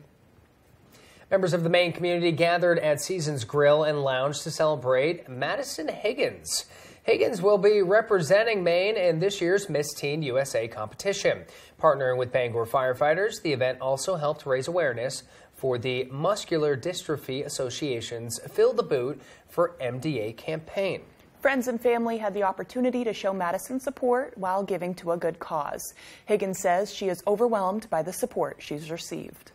Members of the Maine community gathered at Seasons Grill and Lounge to celebrate Madison Higgins. Higgins will be representing Maine in this year's Miss Teen USA competition. Partnering with Bangor firefighters, the event also helped raise awareness for the Muscular Dystrophy Association's Fill the Boot for MDA campaign. Friends and family had the opportunity to show Madison support while giving to a good cause. Higgins says she is overwhelmed by the support she's received.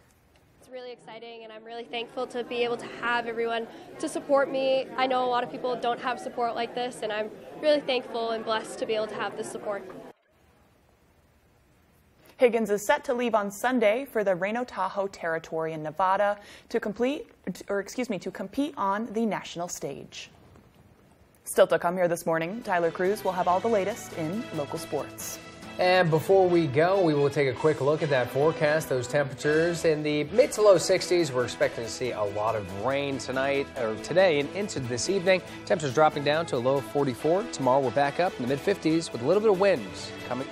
Really exciting, and I'm really thankful to be able to have everyone to support me. I know a lot of people don't have support like this, and I'm really thankful and blessed to be able to have this support. Higgins is set to leave on Sunday for the Reno Tahoe territory in Nevada to compete on the national stage. Still to come here this morning, Tyler Cruz will have all the latest in local sports. And before we go, we will take a quick look at that forecast. Those temperatures in the mid to low 60s. We're expecting to see a lot of rain tonight or today and into this evening. Temperatures dropping down to a low of 44. Tomorrow we're back up in the mid 50s with a little bit of winds coming.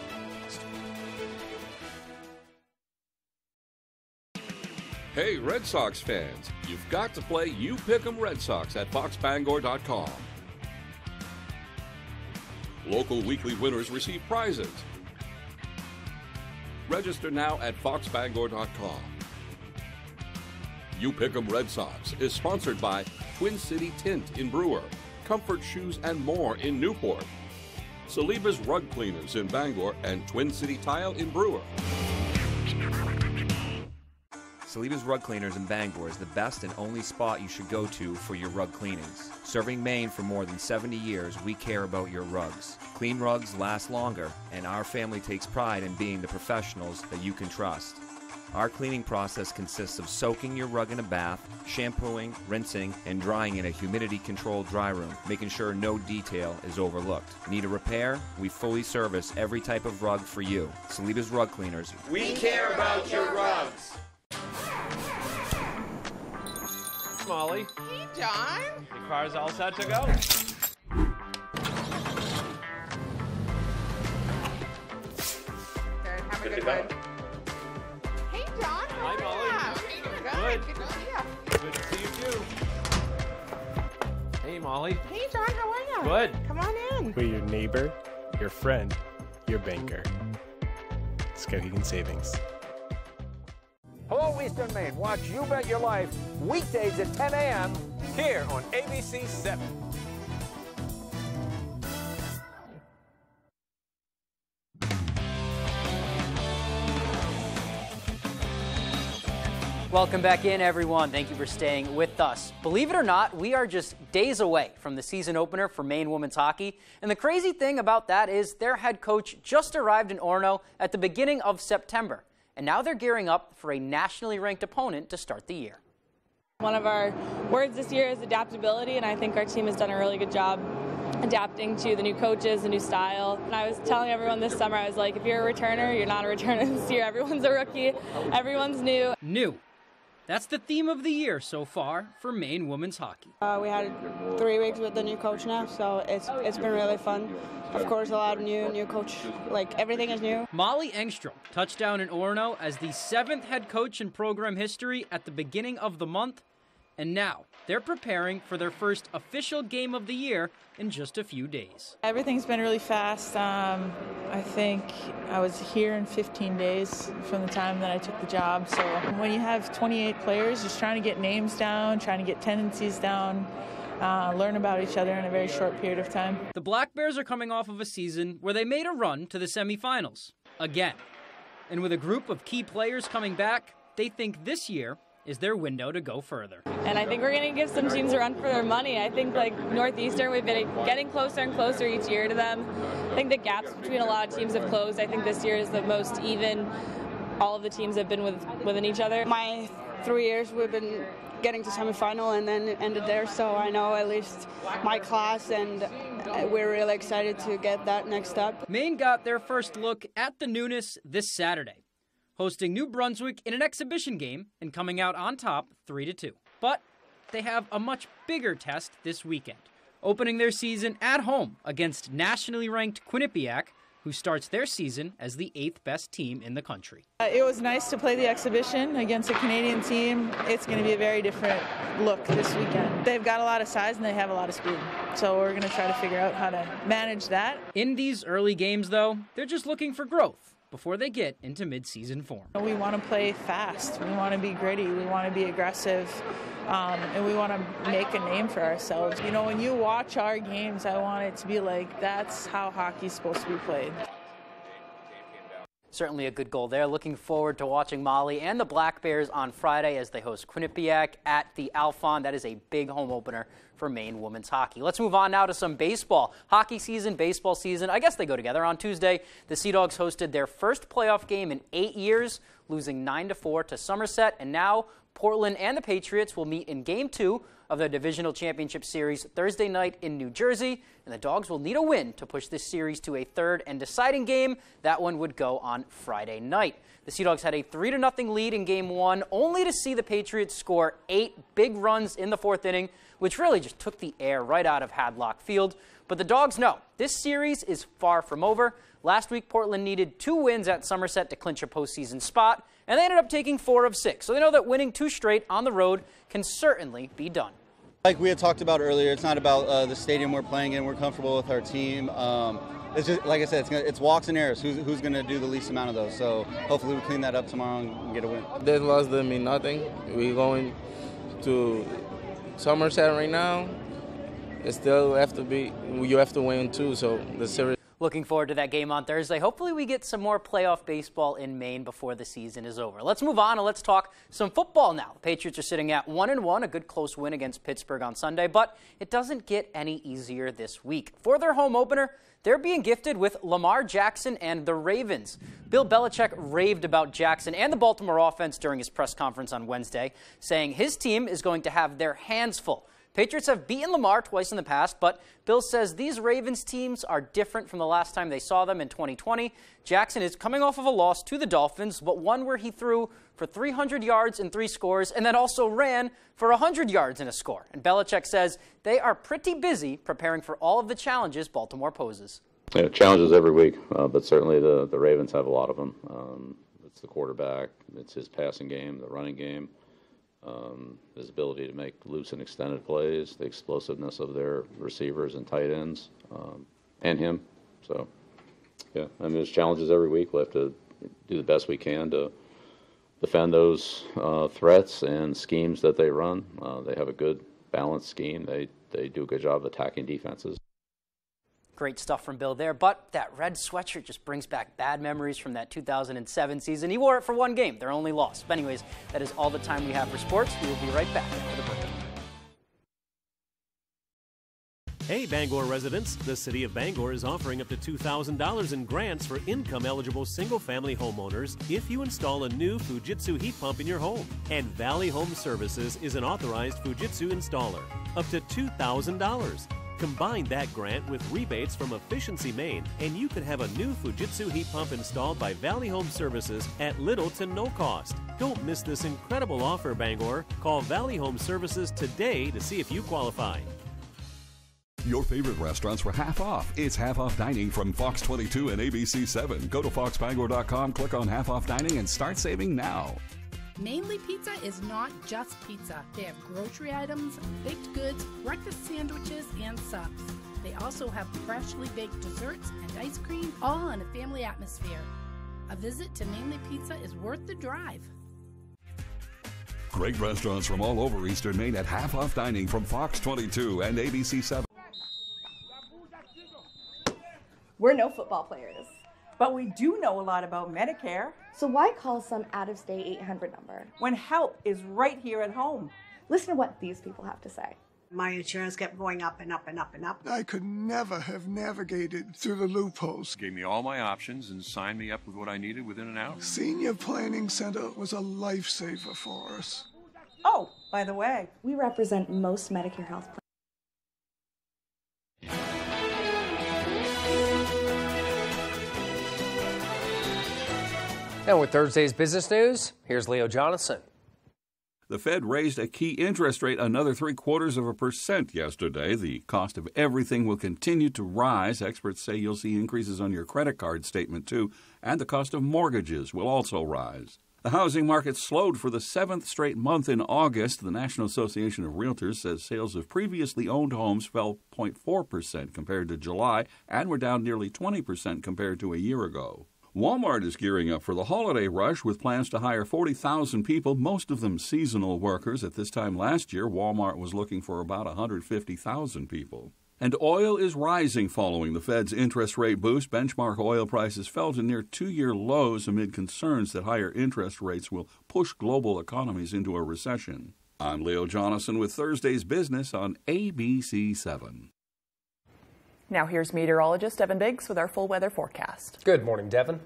Hey, Red Sox fans, you've got to play You Pick 'em Red Sox at foxbangor.com. Local weekly winners receive prizes. Register now at foxbangor.com. You Pick 'em Red Sox is sponsored by Twin City Tint in Brewer, Comfort Shoes and More in Newport, Saliba's Rug Cleaners in Bangor, and Twin City Tile in Brewer. Saliba's Rug Cleaners in Bangor is the best and only spot you should go to for your rug cleanings. Serving Maine for more than 70 years, we care about your rugs. Clean rugs last longer, and our family takes pride in being the professionals that you can trust. Our cleaning process consists of soaking your rug in a bath, shampooing, rinsing, and drying in a humidity-controlled dry room, making sure no detail is overlooked. Need a repair? We fully service every type of rug for you. Saliba's Rug Cleaners. We care about your rugs. Molly. Hey, John. Your car's all set to go. Good. Have a good one. Hey, John. Hi, Molly. Good. Good. Yeah. Good to see you too. Hey, Molly. Hey, John. How are you? Good. Come on in. We're your neighbor, your friend, your banker. Skowhegan Savings. Hello, Eastern Maine. Watch You Bet Your Life weekdays at 10 a.m. here on ABC 7. Welcome back in, everyone. Thank you for staying with us. Believe it or not, we are just days away from the season opener for Maine women's hockey. And the crazy thing about that is their head coach just arrived in Orono at the beginning of September. And now they're gearing up for a nationally ranked opponent to start the year. One of our words this year is adaptability, and I think our team has done a really good job adapting to the new coaches, the new style. And I was telling everyone this summer, I was like, if you're a returner, you're not a returner this year. Everyone's a rookie. Everyone's new. New. That's the theme of the year so far for Maine women's hockey. We had 3 weeks with the new coach now, so it's been really fun. Of course, a lot of new coach, like everything is new. Molly Engstrom touched down in Orono as the 7th head coach in program history at the beginning of the month. And now they're preparing for their first official game of the year in just a few days. Everything's been really fast. I think I was here in 15 days from the time that I took the job. So when you have 28 players, just trying to get names down, trying to get tendencies down, learn about each other in a very short period of time. The Black Bears are coming off of a season where they made a run to the semifinals again. And with a group of key players coming back, they think this year is their window to go further. And I think we're going to give some teams a run for their money. I think like Northeastern, we've been getting closer and closer each year to them. I think the gaps between a lot of teams have closed. I think this year is the most even all of the teams have been within each other. My 3 years we've been getting to semifinal and then ended there, so I know at least my class, and we're really excited to get that next step. Maine got their first look at the newness this Saturday, hosting New Brunswick in an exhibition game and coming out on top 3-2. But they have a much bigger test this weekend, opening their season at home against nationally ranked Quinnipiac, who who starts their season as the 8th best team in the country. It was nice to play the exhibition against a Canadian team. It's going to be a very different look this weekend. They've got a lot of size and they have a lot of speed. So we're going to try to figure out how to manage that. In these early games, though, they're just looking for growth before they get into mid-season form. We want to play fast. We want to be gritty. We want to be aggressive. And we want to make a name for ourselves. You know, when you watch our games, I want it to be like, that's how hockey's supposed to be played. Certainly a good goal there. Looking forward to watching Molly and the Black Bears on Friday as they host Quinnipiac at the Alphon. That is a big home opener for Maine women's hockey. Let's move on now to some baseball. Hockey season, baseball season, I guess they go together. On Tuesday, the Sea Dogs hosted their first playoff game in 8 years, losing 9-4 to Somerset. And now Portland and the Patriots will meet in Game 2 of the Divisional Championship Series Thursday night in New Jersey. And the Dogs will need a win to push this series to a third and deciding game. That one would go on Friday night. The Sea Dogs had a 3-0 lead in Game 1, only to see the Patriots score 8 big runs in the 4th inning, which really just took the air right out of Hadlock Field. But the Dogs know this series is far from over. Last week, Portland needed 2 wins at Somerset to clinch a postseason spot, and they ended up taking 4 of 6. So they know that winning 2 straight on the road can certainly be done. Like we had talked about earlier, it's not about the stadium we're playing in. We're comfortable with our team. It's just, like I said, it's walks and errors. Who's going to do the least amount of those? So hopefully we clean that up tomorrow and get a win. This loss doesn't mean nothing. We're going to Somerset right now. It still you have to win too. So the series. Looking forward to that game on Thursday. Hopefully we get some more playoff baseball in Maine before the season is over. Let's move on and let's talk some football now. The Patriots are sitting at 1-1, a good close win against Pittsburgh on Sunday, but it doesn't get any easier this week. For their home opener, they're being gifted with Lamar Jackson and the Ravens. Bill Belichick raved about Jackson and the Baltimore offense during his press conference on Wednesday, saying his team is going to have their hands full. Patriots have beaten Lamar twice in the past, but Bill says these Ravens teams are different from the last time they saw them in 2020. Jackson is coming off of a loss to the Dolphins, but one where he threw for 300 yards and 3 scores and then also ran for 100 yards and a score. And Belichick says they are pretty busy preparing for all of the challenges Baltimore poses. Yeah, challenges every week, but certainly the Ravens have a lot of them. It's the quarterback, it's his passing game, the running game. His ability to make loose and extended plays, the explosiveness of their receivers and tight ends, and him. So, yeah, I mean, there's challenges every week. We'll have to do the best we can to defend those threats and schemes that they run. They have a good, balanced scheme. They do a good job of attacking defenses. Great stuff from Bill there, but that red sweatshirt just brings back bad memories from that 2007 season. He wore it for 1 game, their only loss. But anyways, that is all the time we have for sports. We will be right back after the break. Hey Bangor residents, the City of Bangor is offering up to $2,000 in grants for income-eligible single-family homeowners if you install a new Fujitsu heat pump in your home. And Valley Home Services is an authorized Fujitsu installer. Up to $2,000. Combine that grant with rebates from Efficiency Maine, and you could have a new Fujitsu heat pump installed by Valley Home Services at little to no cost. Don't miss this incredible offer, Bangor. Call Valley Home Services today to see if you qualify. Your favorite restaurants for half off. It's half off dining from Fox 22 and ABC 7. Go to foxbangor.com, click on half off dining, and start saving now. Mainly Pizza is not just pizza. They have grocery items, baked goods, breakfast sandwiches, and subs. They also have freshly baked desserts and ice cream, all in a family atmosphere. A visit to Mainly Pizza is worth the drive. Great restaurants from all over Eastern Maine at half off dining from Fox 22 and ABC 7. We're no football players. But we do know a lot about Medicare. So why call some out-of-state 800 number? When help is right here at home. Listen to what these people have to say. My insurance kept going up and up and up and up. I could never have navigated through the loopholes. Gave me all my options and signed me up with what I needed within an hour. Senior Planning Center was a lifesaver for us. Oh, by the way, we represent most Medicare health plans. And with Thursday's business news, here's Leo Jonathan. The Fed raised a key interest rate another 0.75% yesterday. The cost of everything will continue to rise. Experts say you'll see increases on your credit card statement, too, and the cost of mortgages will also rise. The housing market slowed for the 7th straight month in August. The National Association of Realtors says sales of previously owned homes fell 0.4% compared to July and were down nearly 20% compared to a year ago. Walmart is gearing up for the holiday rush with plans to hire 40,000 people, most of them seasonal workers. At this time last year, Walmart was looking for about 150,000 people. And oil is rising following the Fed's interest rate boost. Benchmark oil prices fell to near two-year lows amid concerns that higher interest rates will push global economies into a recession. I'm Leo Jonathan with Thursday's Business on ABC 7. Now here's meteorologist Evan Biggs with our full weather forecast. Good morning, Devin.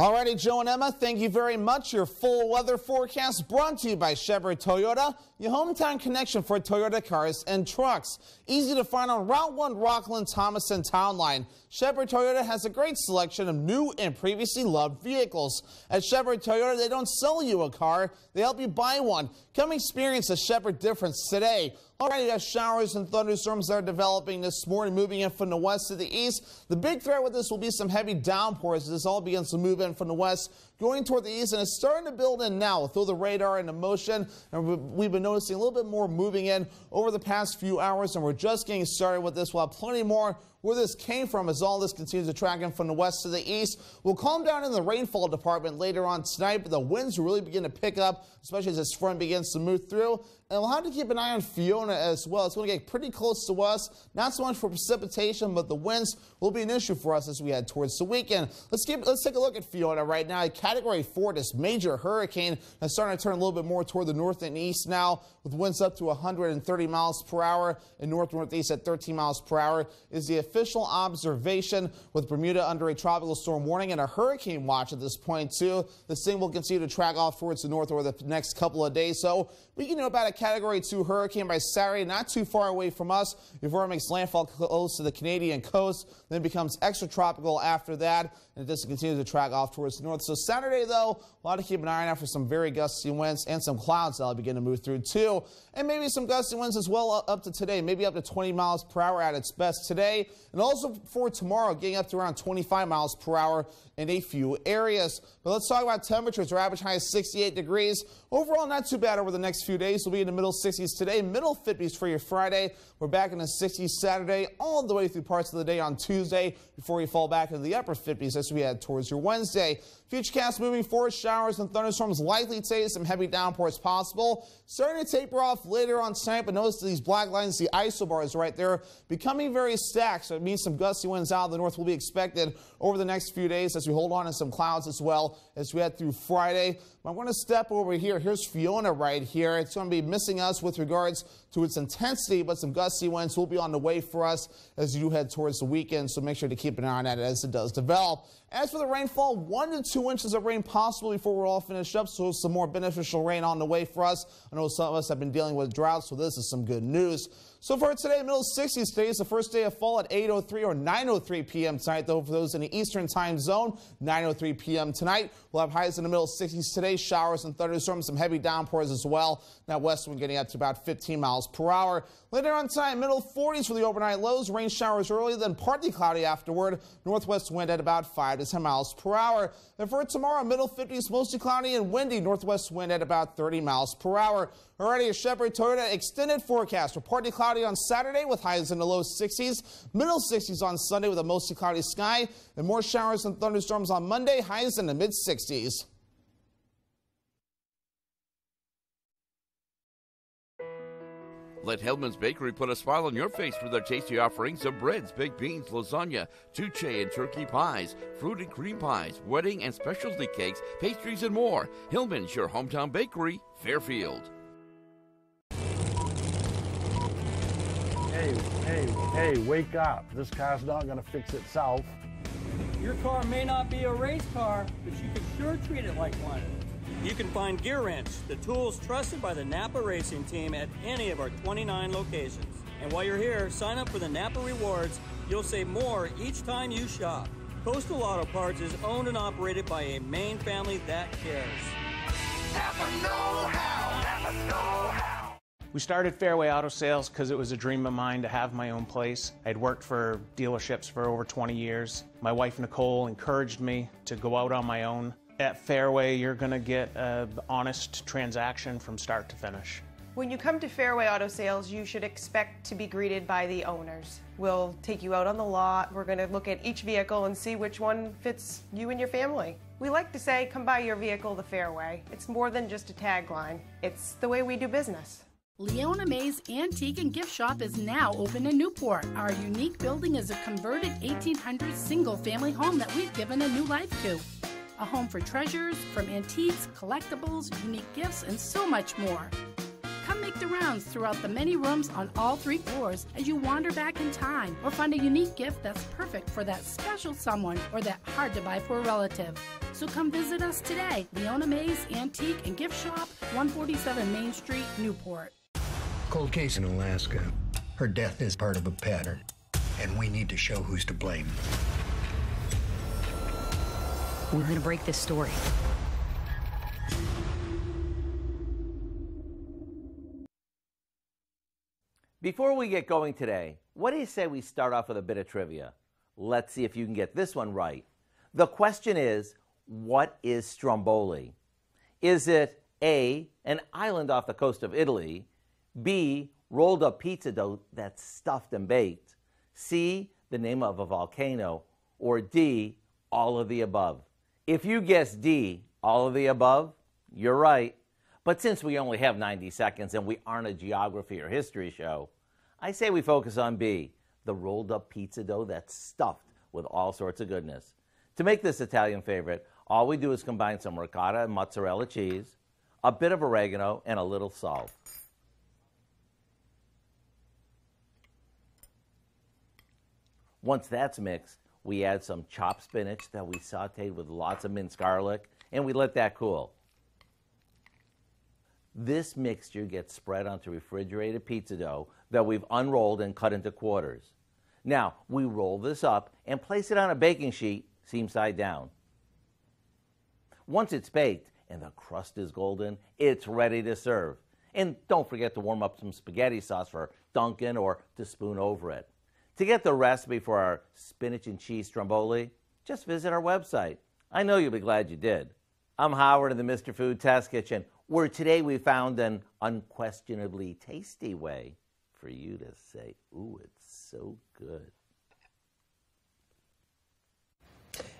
Alrighty, Joe and Emma, thank you very much. Your full weather forecast brought to you by Shepherd Toyota, your hometown connection for Toyota cars and trucks. Easy to find on Route 1 Rockland Thomas and Town Line. Shepherd Toyota has a great selection of new and previously loved vehicles. At Shepherd Toyota, they don't sell you a car, they help you buy one. Come experience the Shepherd difference today. Already got showers and thunderstorms that are developing this morning, moving in from the west to the east. The big threat with this will be some heavy downpours as this all begins to move in from the west, going toward the east, and it's starting to build in now. Through the radar into motion, and we've been noticing a little bit more moving in over the past few hours, and we're just getting started with this. We'll have plenty more where this came from as all this continues to track in from the west to the east. We'll calm down in the rainfall department later on tonight, but the winds will really begin to pick up, especially as this front begins to move through. And we'll have to keep an eye on Fiona as well. It's going to get pretty close to us. Not so much for precipitation, but the winds will be an issue for us as we head towards the weekend. Let's take a look at Fiona right now. Category 4, this major hurricane is starting to turn a little bit more toward the north and east now, with winds up to 130 miles per hour and north-northeast at 13 miles per hour is the official observation, with Bermuda under a tropical storm warning and a hurricane watch at this point too. This thing will continue to track off towards the north over the next couple of days. So we can know about a Category 2 hurricane by Saturday, not too far away from us before it makes landfall close to the Canadian coast, then becomes extratropical after that, and it just continues to track off towards the north. So Saturday, though, we'll have to keep an eye out for some very gusty winds and some clouds that'll begin to move through too, and maybe some gusty winds as well up to today, maybe up to 20 miles per hour at its best today, and also for tomorrow, getting up to around 25 miles per hour in a few areas. But let's talk about temperatures. Our average high is 68 degrees. Overall, not too bad over the next few days. We'll be in the middle 60s today, middle 50s for your Friday. We're back in the 60s Saturday, all the way through parts of the day on Tuesday before we fall back into the upper 50s as we head towards your Wednesday. Futurecast moving forward, showers and thunderstorms likely today, some heavy downpours possible. Starting to taper off later on tonight, but notice these black lines, the isobars right there, becoming very stacked. So it means some gusty winds out of the north will be expected over the next few days as we hold on to some clouds as well as we head through Friday. I'm going to step over here. Here's Fiona right here. It's going to be missing us with regards to its intensity, but some gusty winds will be on the way for us as you head towards the weekend, so make sure to keep an eye on that as it does develop. As for the rainfall, 1 to 2 inches of rain possible before we're all finished up, so some more beneficial rain on the way for us. I know some of us have been dealing with drought, so this is some good news. So far today, middle 60s. Today is the first day of fall at 8:03 or 9:03 p.m. tonight, though, for those in the eastern time zone. 9:03 p.m. tonight. We'll have highs in the middle 60s today. Showers and thunderstorms, some heavy downpours as well. Now west wind getting up to about 15 miles per hour. Later on tonight, middle 40s for the overnight lows. Rain showers early, then partly cloudy afterward. Northwest wind at about 5 to 10 miles per hour. Then for tomorrow, middle 50s, mostly cloudy and windy. Northwest wind at about 30 miles per hour. Already a Shepherd Toyota extended forecast for partly cloudy on Saturday with highs in the low 60s, middle 60s on Sunday with a mostly cloudy sky, and more showers and thunderstorms on Monday, highs in the mid 60s. Let Hellman's Bakery put a smile on your face for their tasty offerings of breads, baked beans, lasagna, tuche and turkey pies, fruit and cream pies, wedding and specialty cakes, pastries, and more. Hillman's, your hometown bakery, Fairfield. Hey, wake up. This car's not going to fix itself. Your car may not be a race car, but you can sure treat it like one. You can find Gear Wrench, the tools trusted by the Napa Racing Team at any of our 29 locations. And while you're here, sign up for the Napa Rewards. You'll save more each time you shop. Coastal Auto Parts is owned and operated by a Maine family that cares. We started Fairway Auto Sales because it was a dream of mine to have my own place. I'd worked for dealerships for over 20 years. My wife Nicole encouraged me to go out on my own. At Fairway, you're going to get an honest transaction from start to finish. When you come to Fairway Auto Sales, you should expect to be greeted by the owners. We'll take you out on the lot. We're going to look at each vehicle and see which one fits you and your family. We like to say, come buy your vehicle the Fairway. It's more than just a tagline. It's the way we do business. Leona May's Antique and Gift Shop is now open in Newport. Our unique building is a converted 1800s single-family home that we've given a new life to. A home for treasures, from antiques, collectibles, unique gifts, and so much more. Come make the rounds throughout the many rooms on all 3 floors as you wander back in time or find a unique gift that's perfect for that special someone or that hard to buy for a relative. So come visit us today. Leona May's Antique and Gift Shop, 147 Main Street, Newport. Cold case in Alaska. Her death is part of a pattern, and we need to show who's to blame. We're going to break this story. Before we get going today, what do you say we start off with a bit of trivia? Let's see if you can get this one right. The question is, what is Stromboli? Is it A, an island off the coast of Italy, B, rolled up pizza dough that's stuffed and baked, C, the name of a volcano, or D, all of the above? If you guess D, all of the above, you're right. But since we only have 90 seconds and we aren't a geography or history show, I say we focus on B, the rolled up pizza dough that's stuffed with all sorts of goodness. To make this Italian favorite, all we do is combine some ricotta and mozzarella cheese, a bit of oregano, and a little salt. Once that's mixed, we add some chopped spinach that we sauteed with lots of minced garlic, and we let that cool. This mixture gets spread onto refrigerated pizza dough that we've unrolled and cut into quarters. Now, we roll this up and place it on a baking sheet, seam side down. Once it's baked and the crust is golden, it's ready to serve. And don't forget to warm up some spaghetti sauce for Dunkin' or to spoon over it. To get the recipe for our spinach and cheese stromboli, just visit our website. I know you'll be glad you did. I'm Howard in the Mr. Food Test Kitchen, where today we found an unquestionably tasty way for you to say, ooh, it's so good.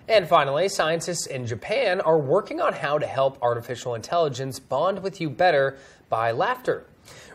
And finally, scientists in Japan are working on how to help artificial intelligence bond with you better by laughter.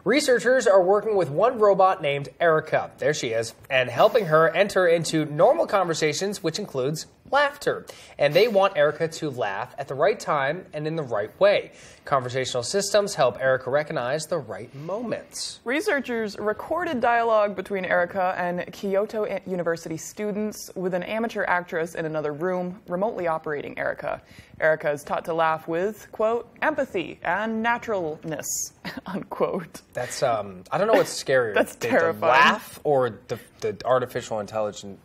Researchers are working with one robot named Erica, there she is, and helping her enter into normal conversations, which includes laughter. And they want Erica to laugh at the right time and in the right way. Conversational systems help Erica recognize the right moments. Researchers recorded dialogue between Erica and Kyoto University students with an amateur actress in another room remotely operating Erica. Erica is taught to laugh with, quote, empathy and naturalness, unquote. That's, I don't know what's scarier. That's terrifying. The laugh or the artificial intelligence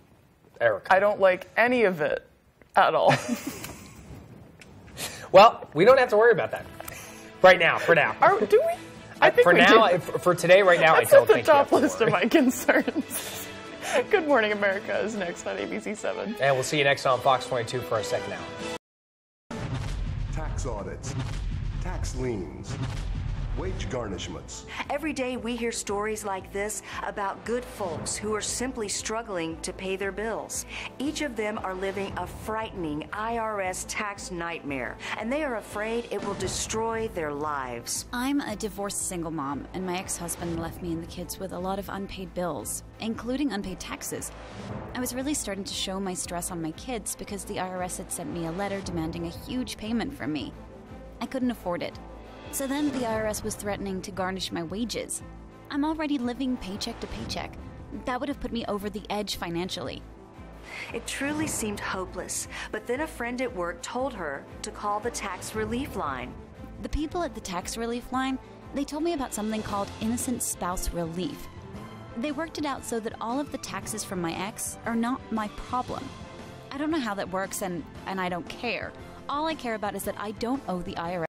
Erica? I don't like any of it at all. Well, we don't have to worry about that. Right now, for now. Do we? I think for we now, do. For today, right now, That's I don't at think the top list of my concerns. Good Morning America is next on ABC 7. And we'll see you next on Fox 22 for our second hour. Tax audits, tax liens, wage garnishments. Every day we hear stories like this about good folks who are simply struggling to pay their bills. Each of them are living a frightening IRS tax nightmare, and they are afraid it will destroy their lives. I'm a divorced single mom, and my ex-husband left me and the kids with a lot of unpaid bills, including unpaid taxes. I was really starting to show my stress on my kids because the IRS had sent me a letter demanding a huge payment from me. I couldn't afford it. So then the IRS was threatening to garnish my wages. I'm already living paycheck to paycheck. That would have put me over the edge financially. It truly seemed hopeless, but then a friend at work told her to call the tax relief line. The people at the tax relief line, they told me about something called innocent spouse relief. They worked it out so that all of the taxes from my ex are not my problem. I don't know how that works, and I don't care. All I care about is that I don't owe the IRS